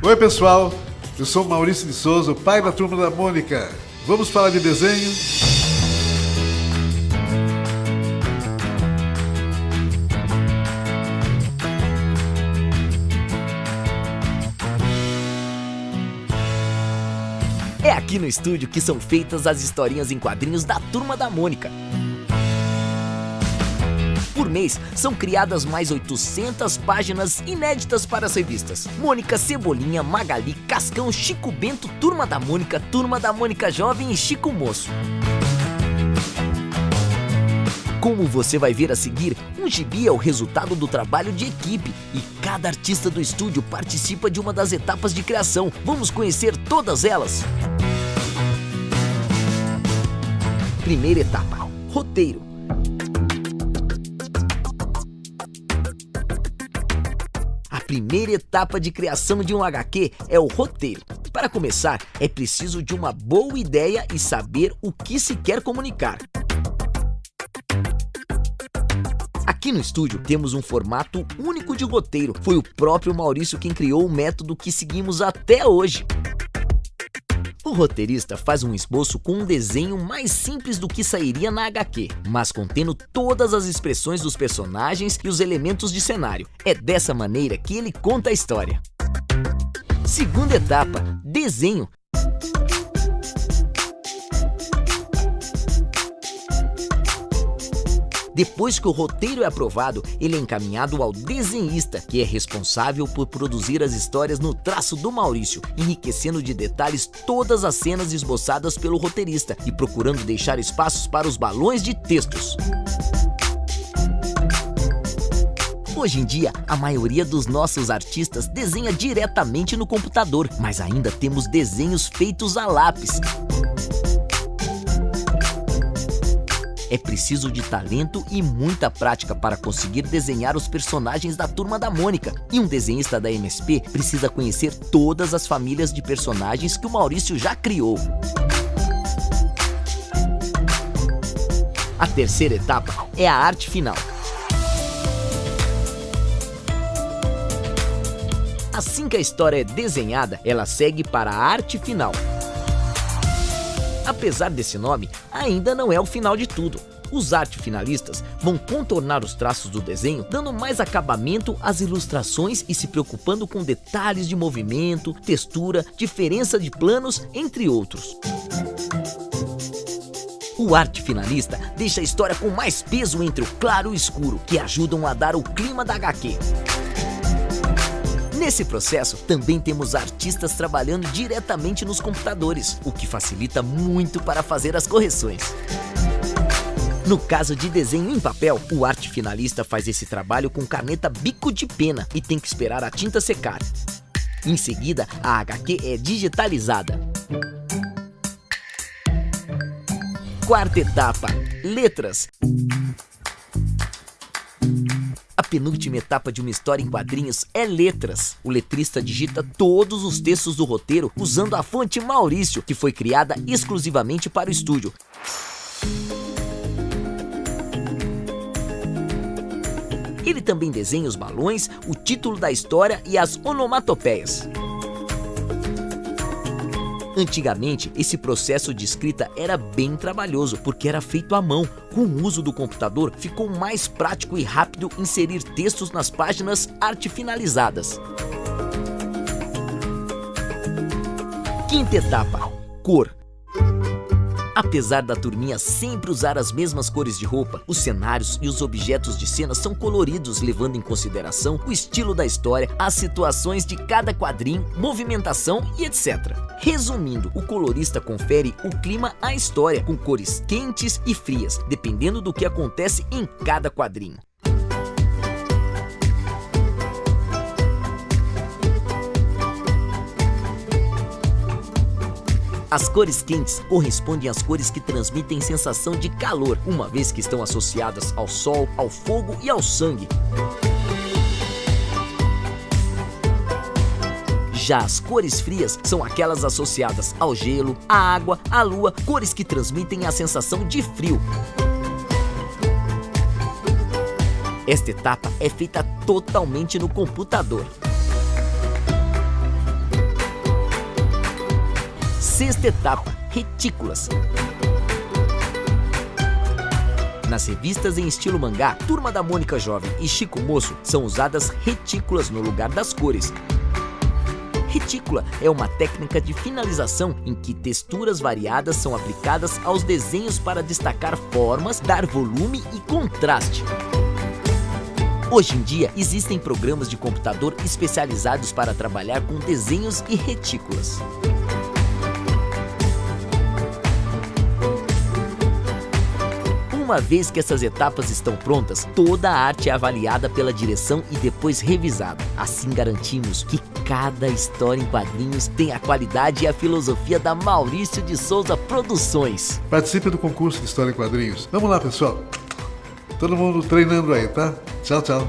Oi, pessoal. Eu sou Maurício de Souza, o pai da Turma da Mônica. Vamos falar de desenho? É aqui no estúdio que são feitas as historinhas em quadrinhos da Turma da Mônica. Por mês, são criadas mais 800 páginas inéditas para as revistas Mônica, Cebolinha, Magali, Cascão, Chico Bento, Turma da Mônica Jovem e Chico Moço. Como você vai ver a seguir, um gibi é o resultado do trabalho de equipe e cada artista do estúdio participa de uma das etapas de criação. Vamos conhecer todas elas. Primeira etapa: roteiro. A primeira etapa de criação de um HQ é o roteiro. Para começar, é preciso de uma boa ideia e saber o que se quer comunicar. Aqui no estúdio temos um formato único de roteiro. Foi o próprio Maurício quem criou o método que seguimos até hoje. O roteirista faz um esboço com um desenho mais simples do que sairia na HQ, mas contendo todas as expressões dos personagens e os elementos de cenário. É dessa maneira que ele conta a história. Segunda etapa: desenho. Depois que o roteiro é aprovado, ele é encaminhado ao desenhista, que é responsável por produzir as histórias no traço do Maurício, enriquecendo de detalhes todas as cenas esboçadas pelo roteirista e procurando deixar espaços para os balões de textos. Hoje em dia, a maioria dos nossos artistas desenha diretamente no computador, mas ainda temos desenhos feitos a lápis. É preciso de talento e muita prática para conseguir desenhar os personagens da Turma da Mônica. E um desenhista da MSP precisa conhecer todas as famílias de personagens que o Maurício já criou. A terceira etapa é a arte final. Assim que a história é desenhada, ela segue para a arte final. Apesar desse nome, ainda não é o final de tudo. Os arte-finalistas vão contornar os traços do desenho, dando mais acabamento às ilustrações e se preocupando com detalhes de movimento, textura, diferença de planos, entre outros. O arte-finalista deixa a história com mais peso entre o claro e o escuro, que ajudam a dar o clima da HQ. Nesse processo, também temos artistas trabalhando diretamente nos computadores, o que facilita muito para fazer as correções. No caso de desenho em papel, o arte finalista faz esse trabalho com caneta bico de pena e tem que esperar a tinta secar. Em seguida, a HQ é digitalizada. Quarta etapa: letras. A penúltima etapa de uma história em quadrinhos é letras. O letrista digita todos os textos do roteiro usando a fonte Maurício, que foi criada exclusivamente para o estúdio. Ele também desenha os balões, o título da história e as onomatopeias. Antigamente, esse processo de escrita era bem trabalhoso, porque era feito à mão. Com o uso do computador, ficou mais prático e rápido inserir textos nas páginas arte finalizadas. Quinta etapa: cor. Apesar da turminha sempre usar as mesmas cores de roupa, os cenários e os objetos de cena são coloridos, levando em consideração o estilo da história, as situações de cada quadrinho, movimentação e etc. Resumindo, o colorista confere o clima à história, com cores quentes e frias, dependendo do que acontece em cada quadrinho. As cores quentes correspondem às cores que transmitem sensação de calor, uma vez que estão associadas ao sol, ao fogo e ao sangue. Já as cores frias são aquelas associadas ao gelo, à água, à lua, cores que transmitem a sensação de frio. Esta etapa é feita totalmente no computador. Sexta etapa, retículas. Nas revistas em estilo mangá, Turma da Mônica Jovem e Chico Moço são usadas retículas no lugar das cores. Retícula é uma técnica de finalização em que texturas variadas são aplicadas aos desenhos para destacar formas, dar volume e contraste. Hoje em dia, existem programas de computador especializados para trabalhar com desenhos e retículas. Uma vez que essas etapas estão prontas, toda a arte é avaliada pela direção e depois revisada. Assim garantimos que cada história em quadrinhos tem a qualidade e a filosofia da Maurício de Souza Produções. Participe do concurso de História em Quadrinhos. Vamos lá, pessoal. Todo mundo treinando aí, tá? Tchau, tchau.